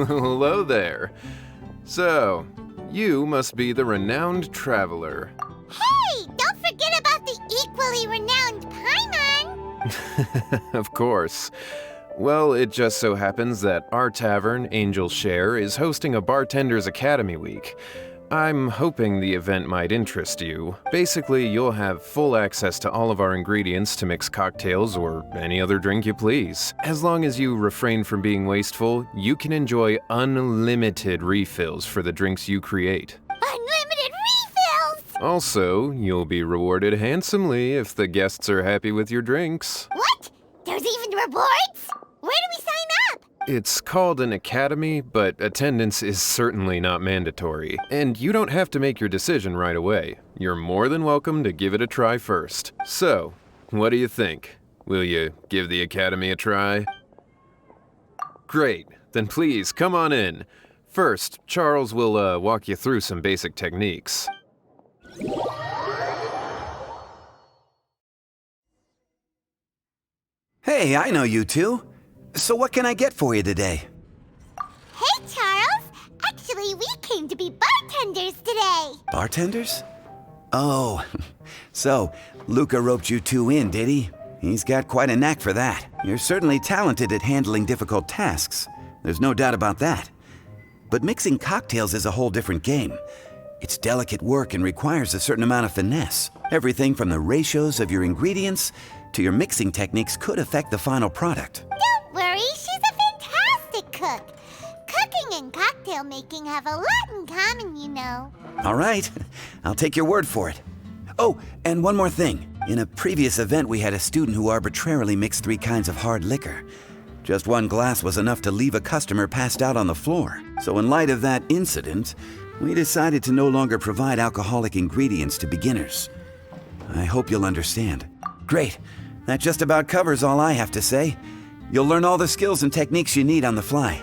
Hello there. So, you must be the renowned traveler. Hey, don't forget about the equally renowned Paimon! Of course. Well, it just so happens that our tavern, Angel's Share, is hosting a Bartender's Academy Week. I'm hoping the event might interest you. Basically, you'll have full access to all of our ingredients to mix cocktails or any other drink you please. As long as you refrain from being wasteful, you can enjoy unlimited refills for the drinks you create. Unlimited refills! Also, you'll be rewarded handsomely if the guests are happy with your drinks. What? There's even rewards? Where do we sign up? It's called an academy, but attendance is certainly not mandatory. And you don't have to make your decision right away. You're more than welcome to give it a try first. So, what do you think? Will you give the academy a try? Great, then please come on in. First, Charles will walk you through some basic techniques. Hey, I know you two. So what can I get for you today? Hey, Charles! Actually, we came to be bartenders today! Bartenders? Oh, so Luca roped you two in, did he? He's got quite a knack for that. You're certainly talented at handling difficult tasks. There's no doubt about that. But mixing cocktails is a whole different game. It's delicate work and requires a certain amount of finesse. Everything from the ratios of your ingredients to your mixing techniques could affect the final product. Don't worry, she's a fantastic cook. Cooking and cocktail making have a lot in common, you know. All right, I'll take your word for it. Oh, and one more thing. In a previous event, we had a student who arbitrarily mixed 3 kinds of hard liquor. Just 1 glass was enough to leave a customer passed out on the floor. So in light of that incident, we decided to no longer provide alcoholic ingredients to beginners. I hope you'll understand. Great. That just about covers all I have to say. You'll learn all the skills and techniques you need on the fly.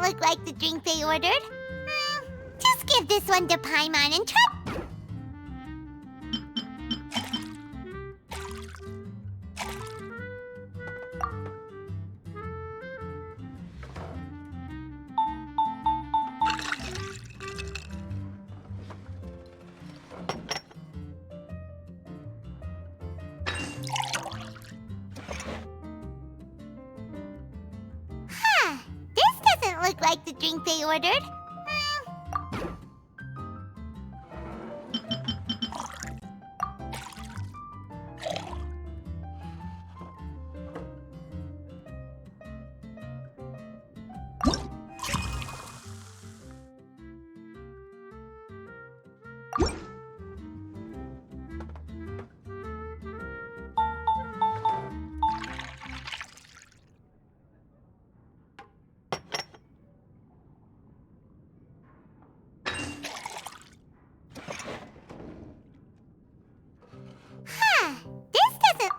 Look like the drink they ordered. Just give this one to Paimon and try. look like the drink they ordered. This doesn't...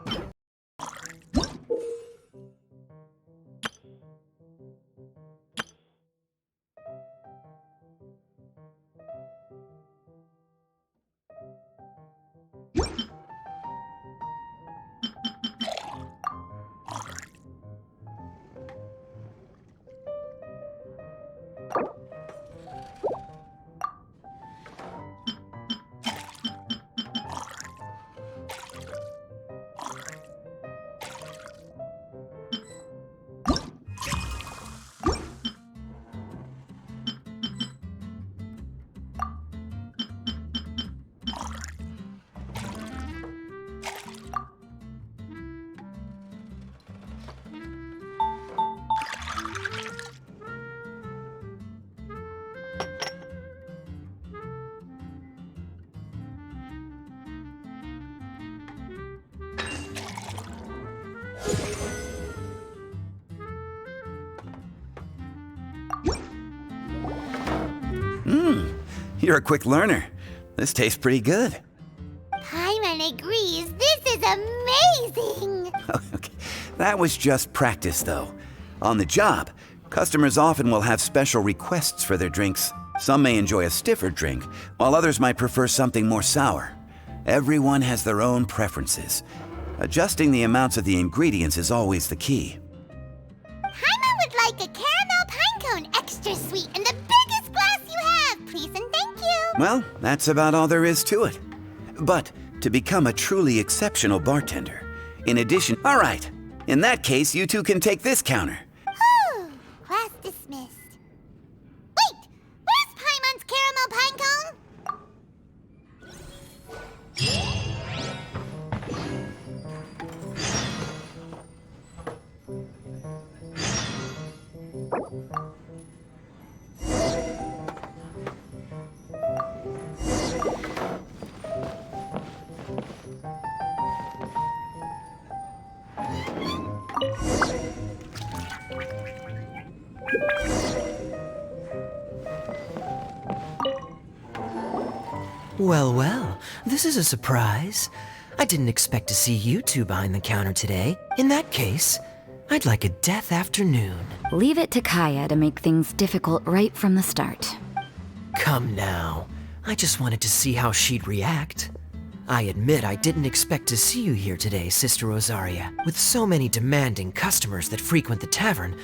You're a quick learner. This tastes pretty good. Paimon agrees. This is amazing! Okay, that was just practice, though. On the job, customers often will have special requests for their drinks. Some may enjoy a stiffer drink, while others might prefer something more sour. Everyone has their own preferences. Adjusting the amounts of the ingredients is always the key. Paimon would like a caramel pine cone, extra sweet, and the biggest glass you have, please and thank you. Well, that's about all there is to it. But to become a truly exceptional bartender, in addition... All right, in that case, you two can take this counter. Whew, class dismissed. Wait, where's Paimon's caramel pine cone? Well, well, this is a surprise. I didn't expect to see you two behind the counter today. In that case, I'd like a death afternoon. Leave it to Kaya to make things difficult right from the start. Come now. I just wanted to see how she'd react. I admit I didn't expect to see you here today, Sister Rosaria. With so many demanding customers that frequent the tavern,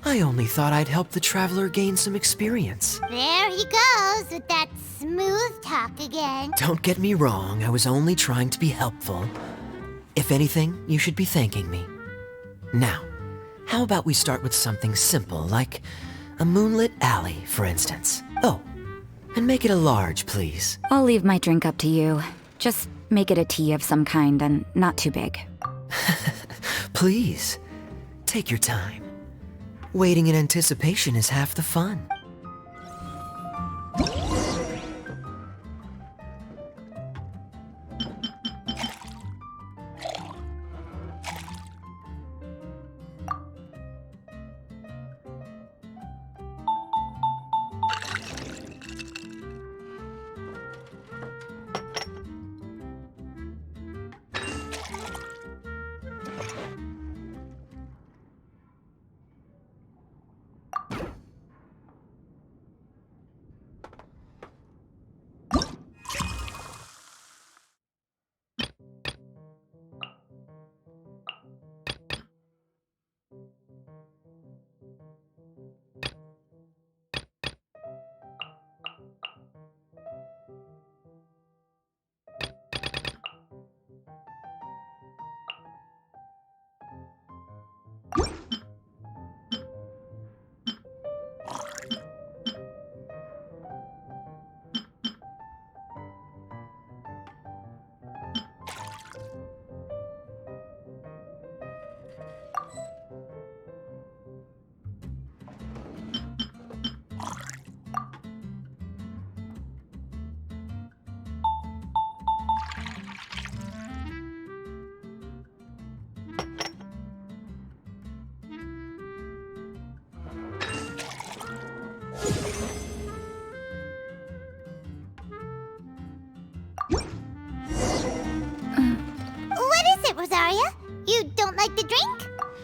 I only thought I'd help the traveler gain some experience. There he goes with that smooth talk again. Don't get me wrong, I was only trying to be helpful. If anything, you should be thanking me. Now, how about we start with something simple, like a moonlit alley, for instance. Oh, and make it a large, please. I'll leave my drink up to you. Just make it a tea of some kind and not too big. Please, take your time. Waiting in anticipation is half the fun.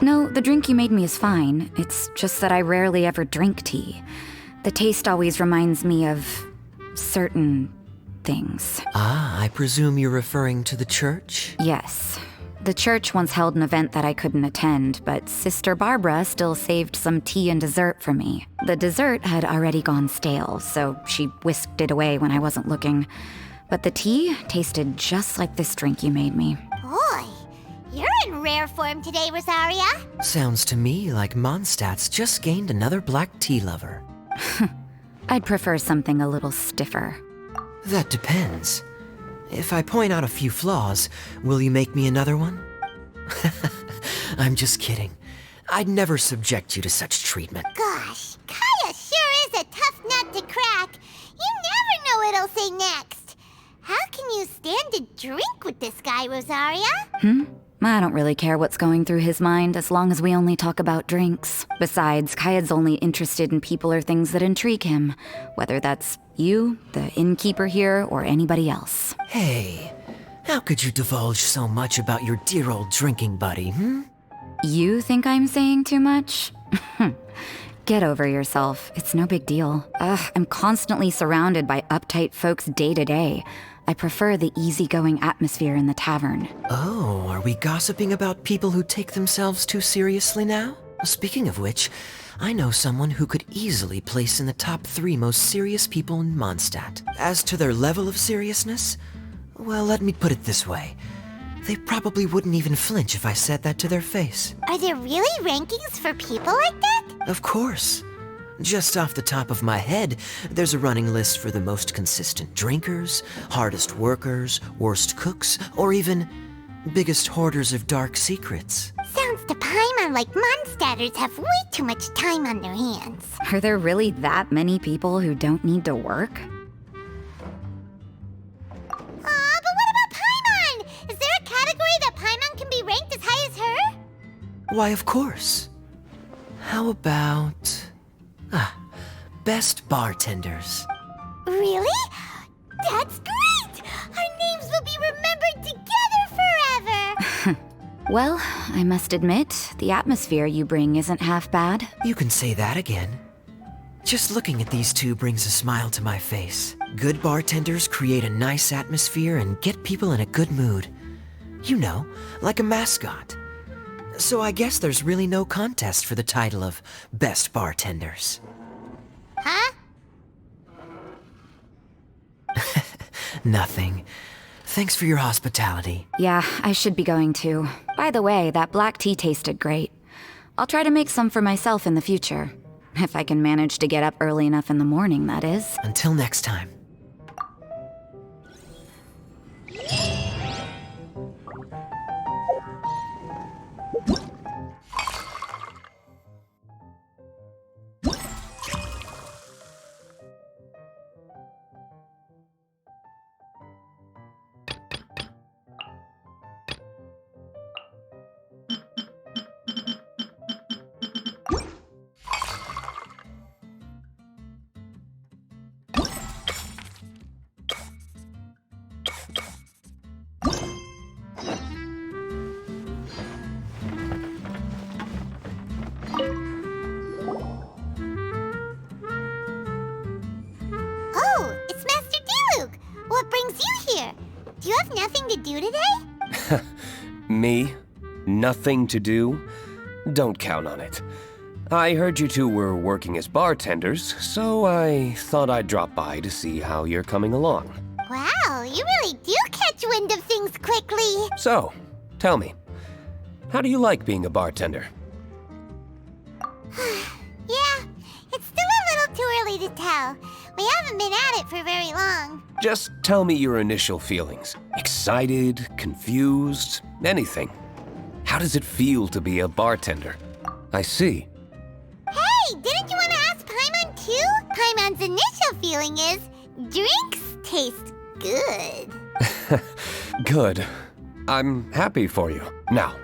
No, the drink you made me is fine. It's just that I rarely ever drink tea. The taste always reminds me of certain things. Ah, I presume you're referring to the church? Yes. The church once held an event that I couldn't attend, but Sister Barbara still saved some tea and dessert for me. The dessert had already gone stale, so she whisked it away when I wasn't looking. But the tea tasted just like this drink you made me. Boy, you're in rare form today, Rosaria. Sounds to me like Mondstadt's just gained another black tea lover. I'd prefer something a little stiffer. That depends. If I point out a few flaws, will you make me another one? I'm just kidding. I'd never subject you to such treatment. Gosh, Kaya sure is a tough nut to crack. You never know what he'll say next. How can you stand to drink with this guy, Rosaria? I don't really care what's going through his mind as long as we only talk about drinks. Besides, Kayad's only interested in people or things that intrigue him, whether that's you, the innkeeper here, or anybody else. Hey, how could you divulge so much about your dear old drinking buddy, You think I'm saying too much? Get over yourself. It's no big deal. I'm constantly surrounded by uptight folks day to day. I prefer the easygoing atmosphere in the tavern. Oh, are we gossiping about people who take themselves too seriously now? Speaking of which, I know someone who could easily place in the top 3 most serious people in Mondstadt. As to their level of seriousness, well, let me put it this way. They probably wouldn't even flinch if I said that to their face. Are there really rankings for people like that? Of course. Just off the top of my head, there's a running list for the most consistent drinkers, hardest workers, worst cooks, or even biggest hoarders of dark secrets. Sounds to Paimon like Mondstadters have way too much time on their hands. Are there really that many people who don't need to work? Aw, but what about Paimon? Is there a category that Paimon can be ranked as high as her? Why, of course. How about... best bartenders. Really? That's great! Our names will be remembered together forever! Well, I must admit, the atmosphere you bring isn't half bad. You can say that again. Just looking at these two brings a smile to my face. Good bartenders create a nice atmosphere and get people in a good mood. You know, like a mascot. So I guess there's really no contest for the title of best bartenders. Huh? Nothing. Thanks for your hospitality. Yeah, I should be going too. By the way, that black tea tasted great. I'll try to make some for myself in the future. If I can manage to get up early enough in the morning, that is. Until next time. Oh, it's Master Diluc! What brings you here? Do you have nothing to do today? Me? Nothing to do? Don't count on it. I heard you two were working as bartenders, so I thought I'd drop by to see how you're coming along. Wow, you really do catch wind of things quickly. So, tell me, how do you like being a bartender? Yeah, it's still a little too early to tell. We haven't been at it for very long. Just tell me your initial feelings. Excited, confused, anything. How does it feel to be a bartender? I see. Hey, didn't you want to ask Paimon too? Paimon's initial feeling is drinks taste good. Good. I'm happy for you. Now,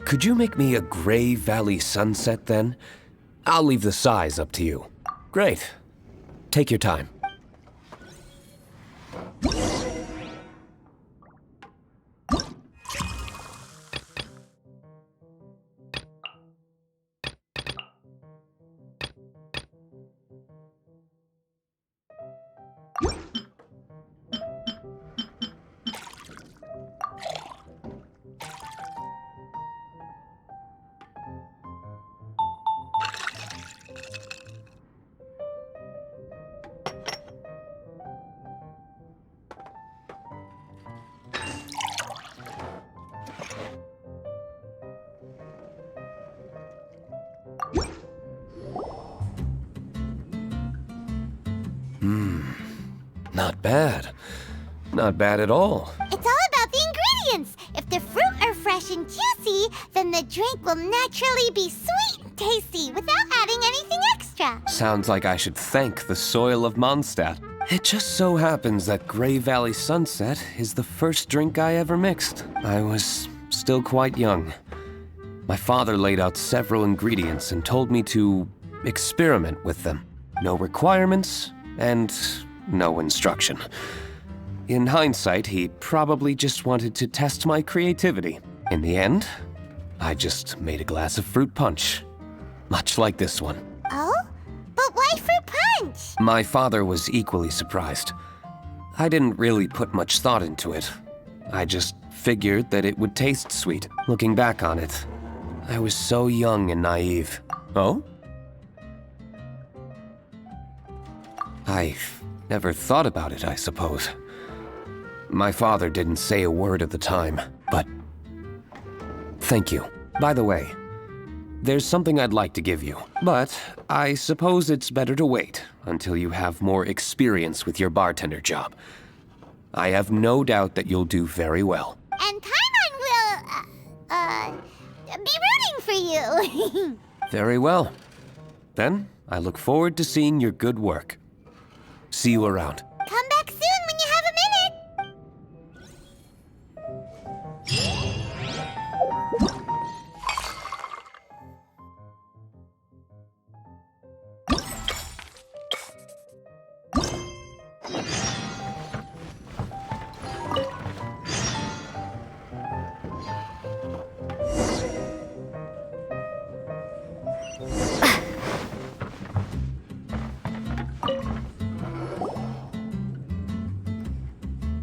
could you make me a Gray Valley sunset then? I'll leave the size up to you. Great. Take your time. Not bad. Not bad at all. It's all about the ingredients. If the fruit are fresh and juicy, then the drink will naturally be sweet and tasty without adding anything extra. Sounds like I should thank the soil of Mondstadt. It just so happens that Grey Valley Sunset is the first drink I ever mixed. I was still quite young. My father laid out several ingredients and told me to experiment with them. No requirements and no instruction. In hindsight, he probably just wanted to test my creativity. In the end, I just made a glass of fruit punch. Much like this one. Oh? But why fruit punch? My father was equally surprised. I didn't really put much thought into it. I just figured that it would taste sweet. Looking back on it, I was so young and naive. Oh? I never thought about it, I suppose. My father didn't say a word at the time, but thank you. By the way, there's something I'd like to give you, but I suppose it's better to wait until you have more experience with your bartender job. I have no doubt that you'll do very well. And Paimon will, be rooting for you. Very well. Then, I look forward to seeing your good work. See you around. Come back soon when you have a minute.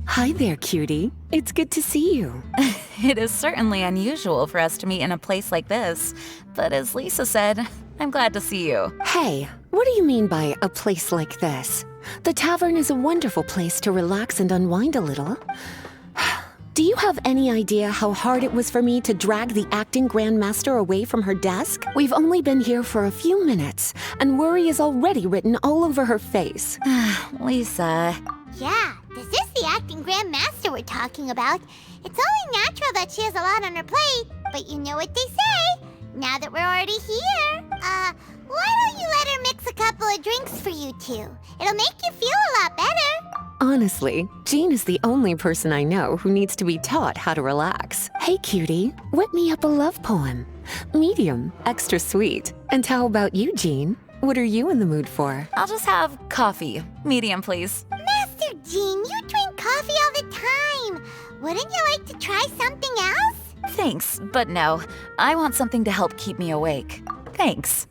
Hi there, cutie. It's good to see you. It is certainly unusual for us to meet in a place like this, but as Lisa said, I'm glad to see you. Hey, what do you mean by a place like this? The tavern is a wonderful place to relax and unwind a little. Do you have any idea how hard it was for me to drag the acting grandmaster away from her desk? We've only been here for a few minutes, and worry is already written all over her face. Lisa. Yeah, this is the acting grandmaster we're talking about. It's only natural that she has a lot on her plate, but you know what they say. Now that we're already here, why don't you let her mix a couple of drinks for you two? It'll make you feel a lot better. Honestly, Jean is the only person I know who needs to be taught how to relax. Hey, cutie, whip me up a love poem. Medium, extra sweet. And how about you, Jean? What are you in the mood for? I'll just have coffee. Medium, please. Master Jean, you drink coffee all the time. Wouldn't you like to try something else? Thanks, but no. I want something to help keep me awake. Thanks.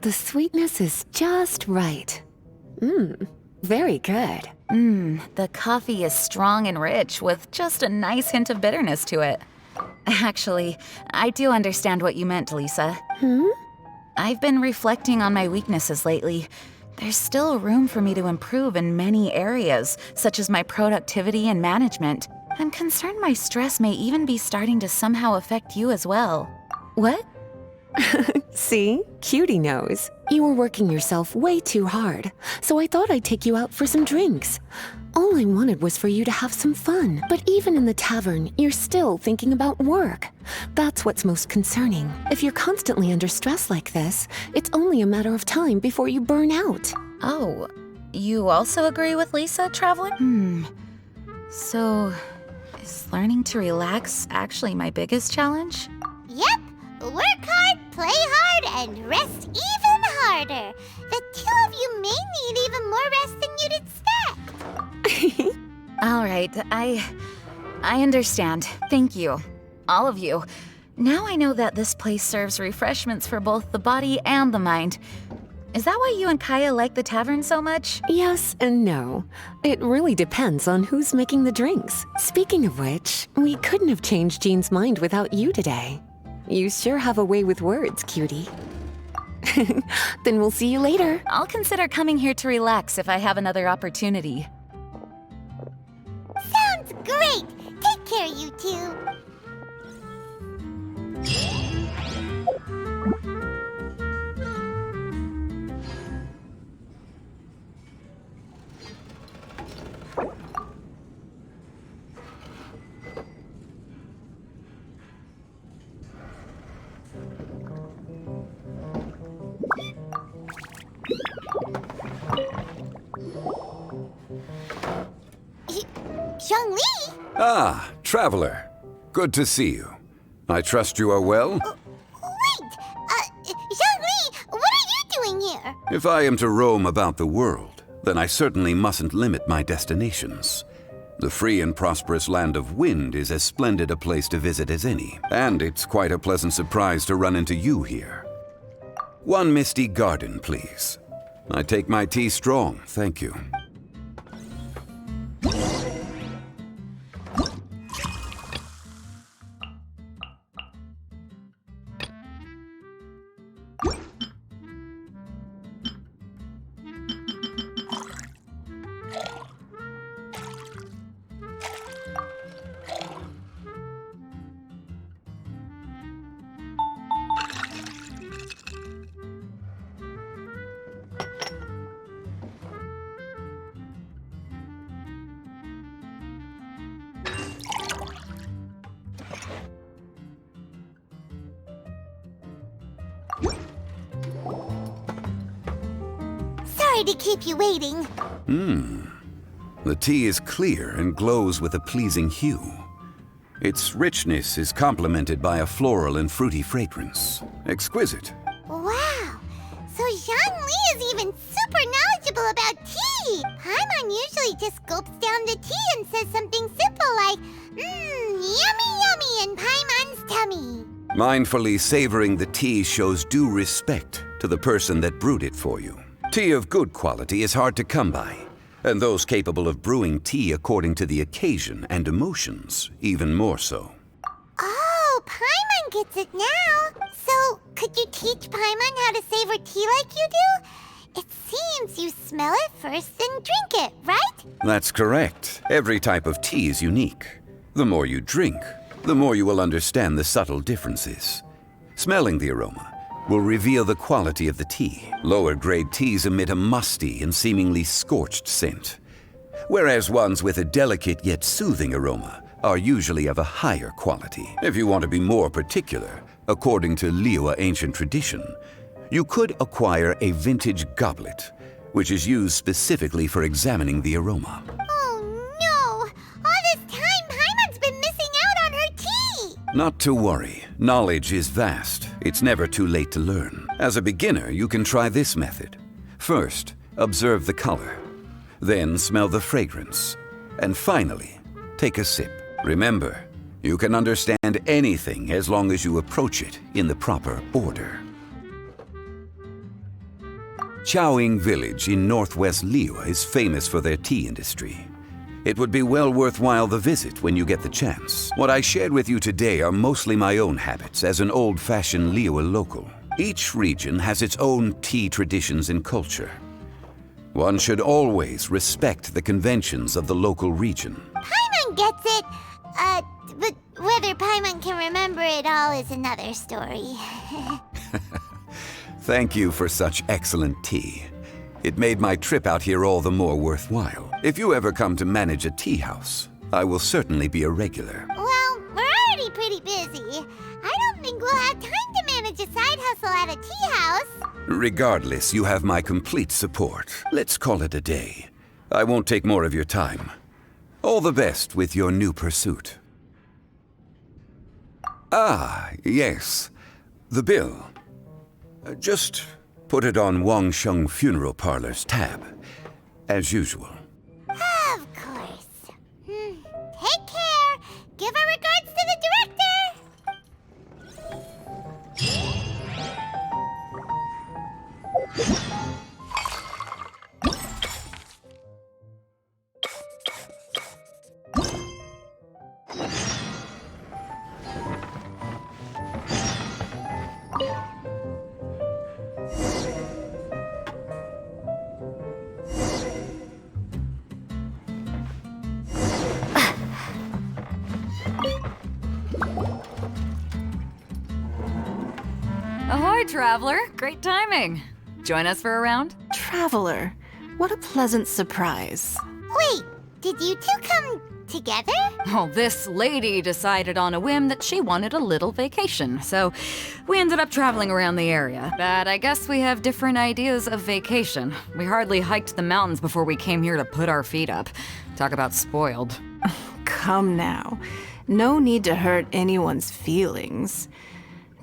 The sweetness is just right. Very good. The coffee is strong and rich with just a nice hint of bitterness to it. Actually, I do understand what you meant, Lisa. I've been reflecting on my weaknesses lately. There's still room for me to improve in many areas, such as my productivity and management. I'm concerned my stress may even be starting to somehow affect you as well. What? See? Cutie knows. You were working yourself way too hard, so I thought I'd take you out for some drinks. All I wanted was for you to have some fun. But even in the tavern, you're still thinking about work. That's what's most concerning. If you're constantly under stress like this, it's only a matter of time before you burn out. Oh, you also agree with Lisa, Traveler? So, is learning to relax actually my biggest challenge? Yep. Work hard, play hard, and rest even harder. The two of you may need even more rest than you'd expect. All right, I understand. Thank you. All of you. Now I know that this place serves refreshments for both the body and the mind. Is that why you and Kaya like the tavern so much? Yes and no. It really depends on who's making the drinks. Speaking of which, we couldn't have changed Jean's mind without you today. You sure have a way with words, cutie. Then we'll see you later. I'll consider coming here to relax if I have another opportunity. Sounds great. Take care, you two. Zhongli? Ah, Traveler. Good to see you. I trust you are well? Wait! Zhongli, what are you doing here? If I am to roam about the world, then I certainly mustn't limit my destinations. The free and prosperous land of Wind is as splendid a place to visit as any, and it's quite a pleasant surprise to run into you here. One misty garden, please. I take my tea strong, thank you. Sorry to keep you waiting. The tea is clear and glows with a pleasing hue. Its richness is complemented by a floral and fruity fragrance. Exquisite. Wow. So Zhongli is even super knowledgeable about tea. Paimon usually just gulps down the tea and says something simple like, yummy yummy in Paimon's tummy. Mindfully savoring the tea shows due respect to the person that brewed it for you. Tea of good quality is hard to come by, and those capable of brewing tea according to the occasion and emotions, even more so. Oh, Paimon gets it now. So, could you teach Paimon how to savor tea like you do? It seems you smell it first and drink it, right? That's correct. Every type of tea is unique. The more you drink, the more you will understand the subtle differences. Smelling the aroma will reveal the quality of the tea. Lower grade teas emit a musty and seemingly scorched scent, whereas ones with a delicate yet soothing aroma are usually of a higher quality. If you want to be more particular, according to Liyue ancient tradition, you could acquire a vintage goblet, which is used specifically for examining the aroma. Oh no! All this time, Paimon's been missing out on her tea! Not to worry. Knowledge is vast. It's never too late to learn. As a beginner, you can try this method. First, observe the color. Then smell the fragrance. And finally, take a sip. Remember, you can understand anything as long as you approach it in the proper order. Chaoying village in northwest Liyue is famous for their tea industry. It would be well worthwhile the visit when you get the chance. What I shared with you today are mostly my own habits as an old-fashioned Liyue local. Each region has its own tea traditions and culture. One should always respect the conventions of the local region. Paimon gets it. But whether Paimon can remember it all is another story. Thank you for such excellent tea. It made my trip out here all the more worthwhile. If you ever come to manage a tea house, I will certainly be a regular. Well, we're already pretty busy. I don't think we'll have time to manage a side hustle at a tea house. Regardless, you have my complete support. Let's call it a day. I won't take more of your time. All the best with your new pursuit. Ah, yes. The bill. Just put it on Wang Sheng Funeral Parlor's tab, as usual. Of course. Take care. Give our regards to the director. Ahoy, traveler! Great timing. Join us for a round? Traveler, what a pleasant surprise. Wait, did you two come together? Well, this lady decided on a whim that she wanted a little vacation, so we ended up traveling around the area. But I guess we have different ideas of vacation. We hardly hiked the mountains before we came here to put our feet up. Talk about spoiled. Come now. No need to hurt anyone's feelings.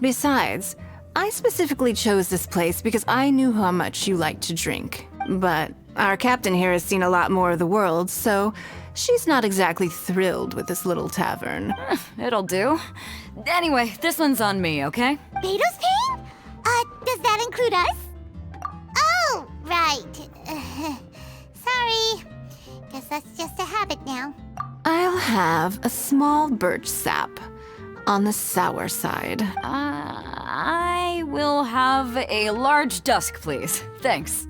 Besides, I specifically chose this place because I knew how much you like to drink. But our captain here has seen a lot more of the world, so she's not exactly thrilled with this little tavern. It'll do. Anyway, this one's on me, okay? Beto's paying? Does that include us? Oh, right. Sorry. Guess that's just a habit now. I'll have a small birch sap on the sour side. I will have a large dusk, please. Thanks.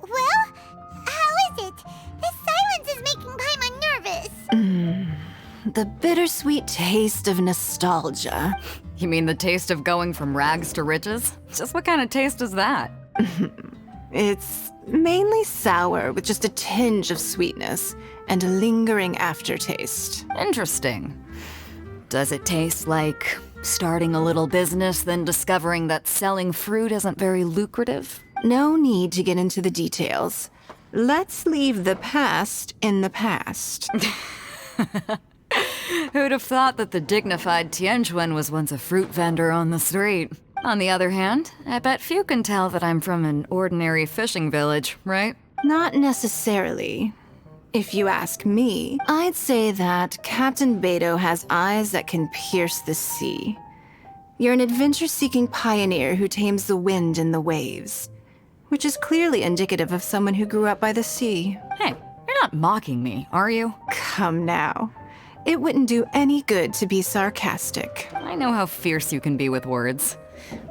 Well, how is it? This silence is making Paimon nervous. The bittersweet taste of nostalgia. You mean the taste of going from rags to riches? Just what kind of taste is that? It's mainly sour with just a tinge of sweetness and a lingering aftertaste. Interesting. Does it taste like starting a little business, then discovering that selling fruit isn't very lucrative? No need to get into the details. Let's leave the past in the past. Who'd have thought that the dignified Tianquan was once a fruit vendor on the street? On the other hand, I bet few can tell that I'm from an ordinary fishing village, right? Not necessarily. If you ask me, I'd say that Captain Beto has eyes that can pierce the sea. You're an adventure-seeking pioneer who tames the wind and the waves, which is clearly indicative of someone who grew up by the sea. Hey, you're not mocking me, are you? Come now. It wouldn't do any good to be sarcastic. I know how fierce you can be with words.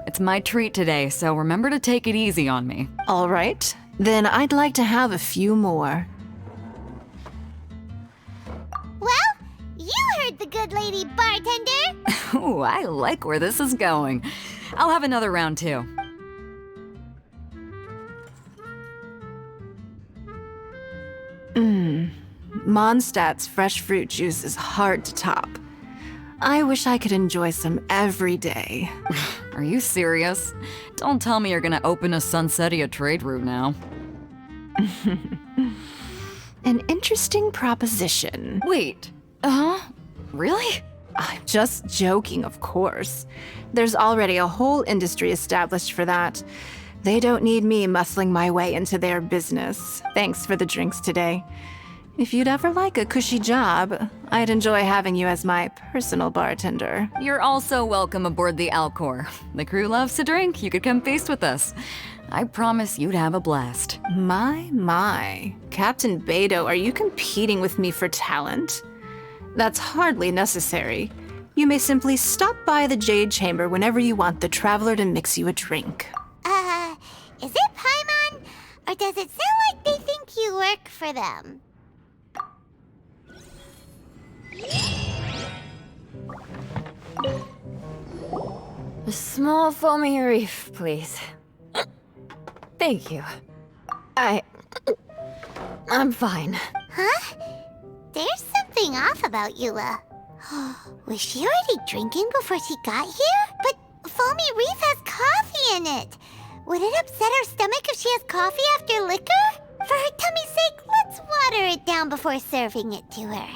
It's my treat today, so remember to take it easy on me. All right, then I'd like to have a few more. Well, you heard the good lady bartender. Ooh, I like where this is going. I'll have another round too. Mondstadt's fresh fruit juice is hard to top. I wish I could enjoy some every day. Are you serious? Don't tell me you're gonna open a Sunsetia trade route now. An interesting proposition. Wait, really? I'm just joking, of course. There's already a whole industry established for that. They don't need me muscling my way into their business. Thanks for the drinks today. If you'd ever like a cushy job, I'd enjoy having you as my personal bartender. You're also welcome aboard the Alcor. The crew loves to drink. You could come feast with us. I promise you'd have a blast. My. Captain Beto, are you competing with me for talent? That's hardly necessary. You may simply stop by the Jade Chamber whenever you want the Traveler to mix you a drink. Is it Paimon? Or does it sound like they think you work for them? A small foamy reef, please. Thank you. I'm fine. Huh? There's something off about Eula. Was she already drinking before she got here? But Foamy Reef has coffee in it. Would it upset her stomach if she has coffee after liquor? For her tummy's sake, let's water it down before serving it to her.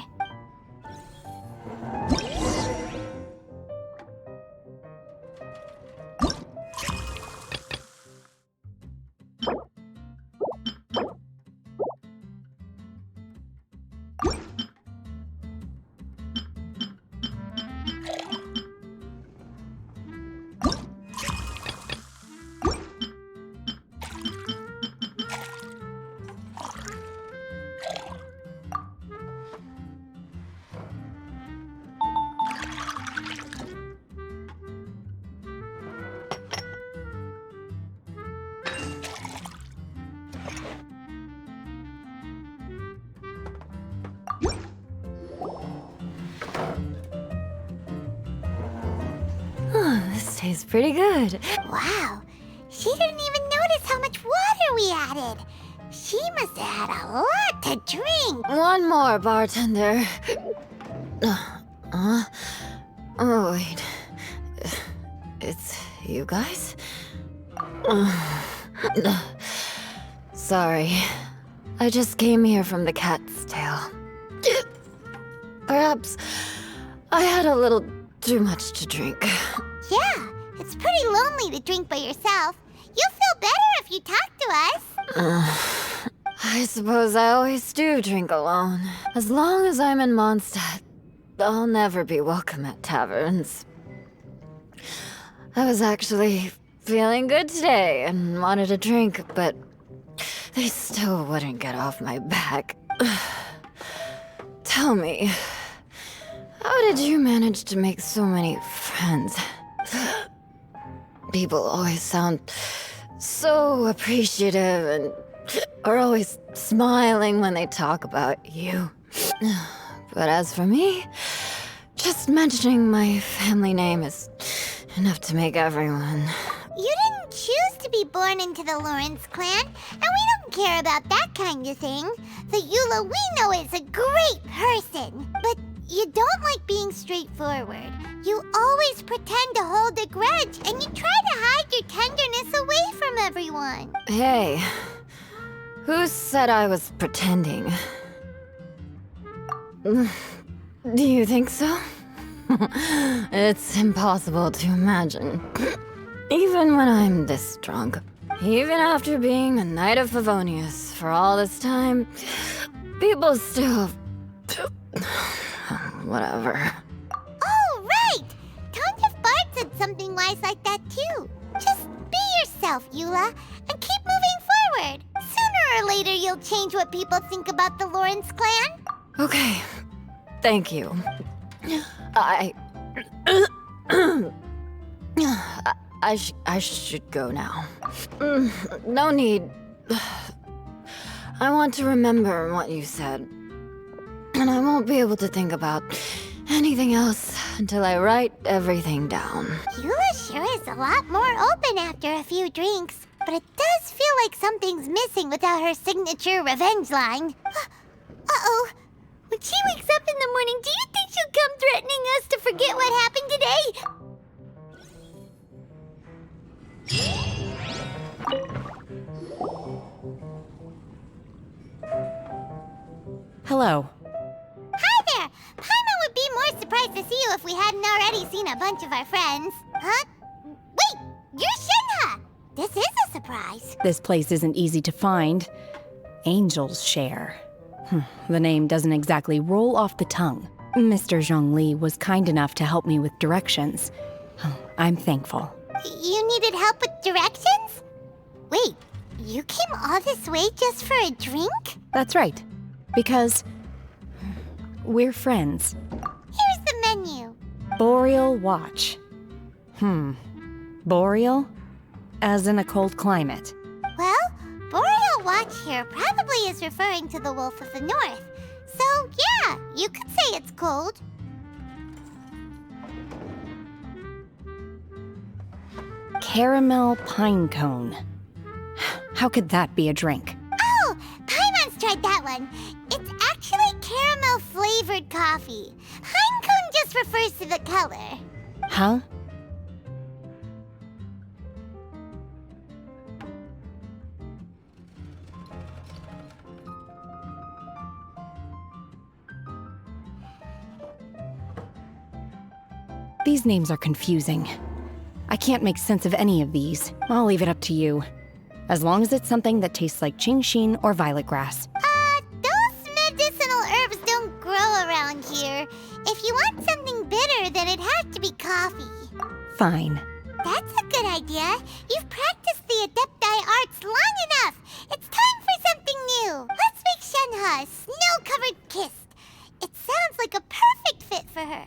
This tastes pretty good. Wow, she didn't even notice how much water we added. She must have had a lot to drink. One more, bartender. Oh, wait. It's you guys? Sorry. I just came here from the Cat's Tail. Perhaps I had a little too much to drink. Yeah, it's pretty lonely to drink by yourself. You'll feel better if you talk to us. I suppose I always do drink alone. As long as I'm in Mondstadt, I'll never be welcome at taverns. I was actually feeling good today and wanted a drink, but they still wouldn't get off my back. Tell me, how did you manage to make so many friends? People always sound so appreciative and are always smiling when they talk about you. But as for me, just mentioning my family name is enough to make everyone. You didn't choose to be born into the Lawrence clan, and we don't care about that kind of thing. The Eula we know is a great person, but you don't like being straightforward. You always pretend to hold a grudge, and you try to hide your tenderness away from everyone. Hey, who said I was pretending? Do you think so? It's impossible to imagine. Even when I'm this drunk. Even after being a Knight of Favonius for all this time, people still... Whatever. Oh, right! Tontiff Bard said something wise like that too. Just be yourself, Eula, and keep moving forward. Sooner or later, you'll change what people think about the Lawrence clan. Okay. Thank you. I should go now. No need. I want to remember what you said. And I won't be able to think about anything else until I write everything down. Eula sure is a lot more open after a few drinks, but it does feel like something's missing without her signature revenge line. Uh-oh. When she wakes up in the morning, do you think she'll come threatening us to forget what happened today? Hello. Hi there! Paimon would be more surprised to see you if we hadn't already seen a bunch of our friends. Huh? Wait! You're Shinha! This is a surprise. This place isn't easy to find. Angel's Share. The name doesn't exactly roll off the tongue. Mr. Zhongli was kind enough to help me with directions. I'm thankful. You needed help with directions? Wait, you came all this way just for a drink? That's right. Because we're friends. Here's the menu. Boreal Watch. Boreal? As in a cold climate. Well, Boreal Watch here probably is referring to the Wolf of the North. So, yeah, you could say it's cold. Caramel pine cone. How could that be a drink? Oh, Paimon's tried that one. It's actually caramel-flavored coffee. Pine cone just refers to the color. Huh? These names are confusing. I can't make sense of any of these. I'll leave it up to you. As long as it's something that tastes like Qingxin or violet grass. Those medicinal herbs don't grow around here. If you want something bitter, then it has to be coffee. Fine. That's a good idea. You've practiced the Adepti arts long enough. It's time for something new. Let's make Shenhe a snow-covered kiss. It sounds like a perfect fit for her.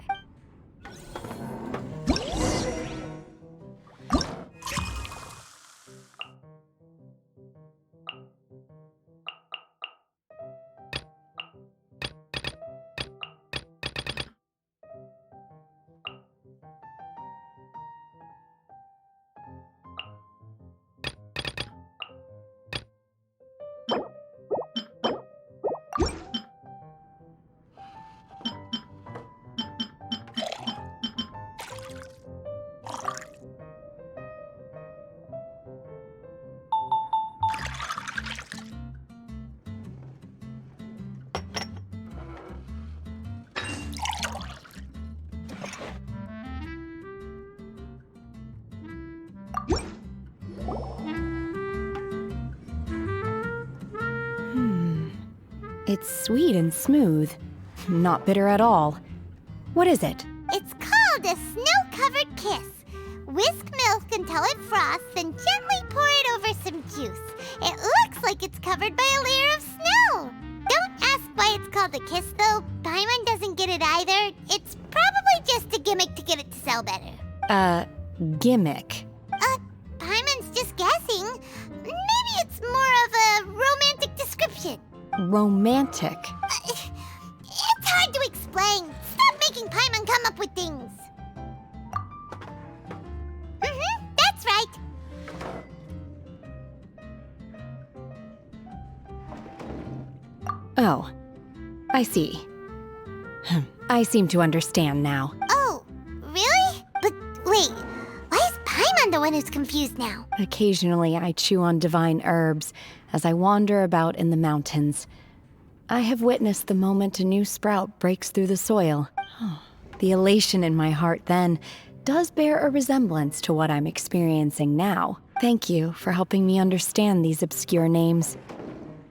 It's sweet and smooth. Not bitter at all. What is it? It's called a snow-covered kiss. Whisk milk until it froths, then gently pour it over some juice. It looks like it's covered by a layer of snow. Don't ask why it's called a kiss, though. Paimon doesn't get it either. It's probably just a gimmick to get it to sell better. Gimmick. Paimon's just guessing. Maybe it's more of a romantic description. Romantic. It's hard to explain. Stop making Paimon come up with things. That's right. Oh, I see. I seem to understand now. Oh, really? But wait, why is Paimon the one who's confused now? Occasionally I chew on divine herbs as I wander about in the mountains. I have witnessed the moment a new sprout breaks through the soil. The elation in my heart then does bear a resemblance to what I'm experiencing now. Thank you for helping me understand these obscure names.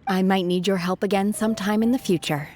I might need your help again sometime in the future.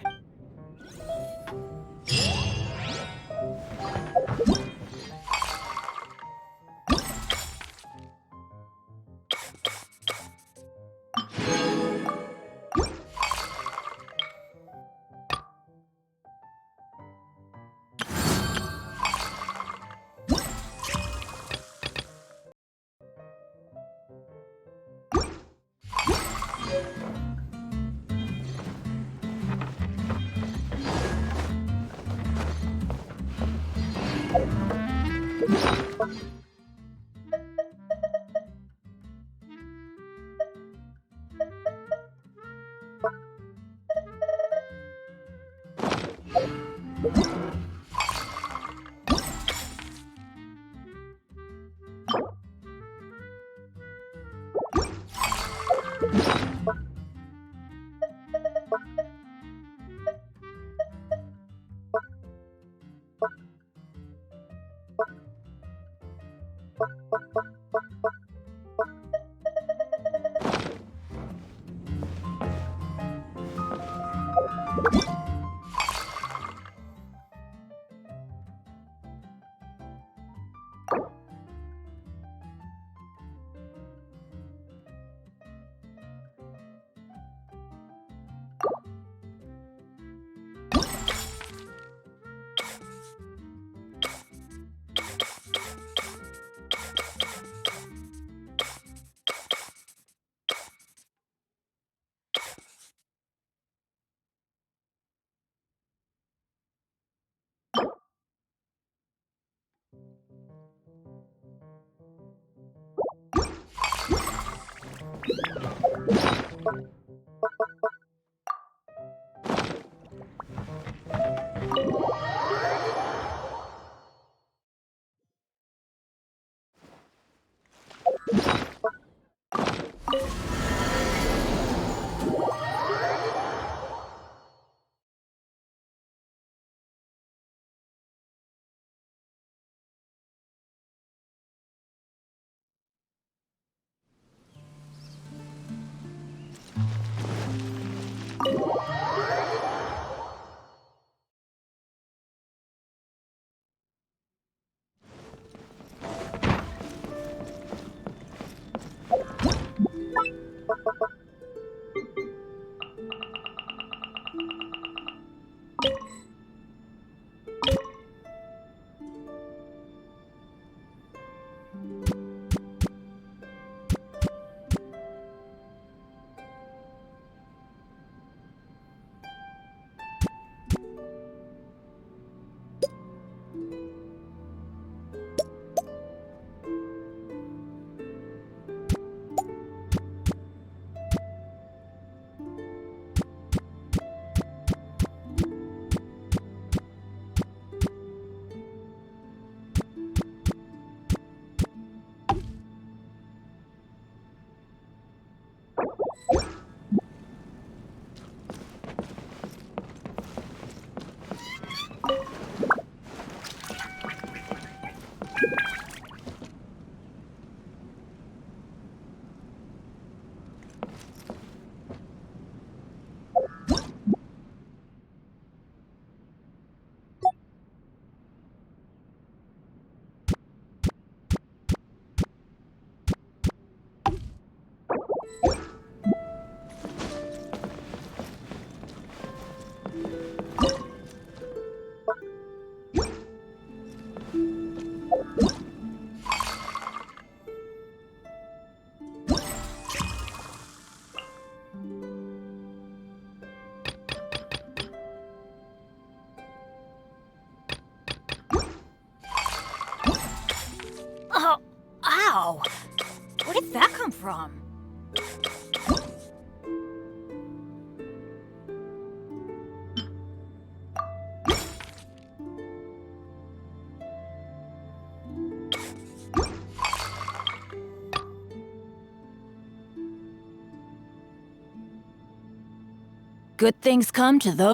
Oh, ow! Where did that come from? good things come to those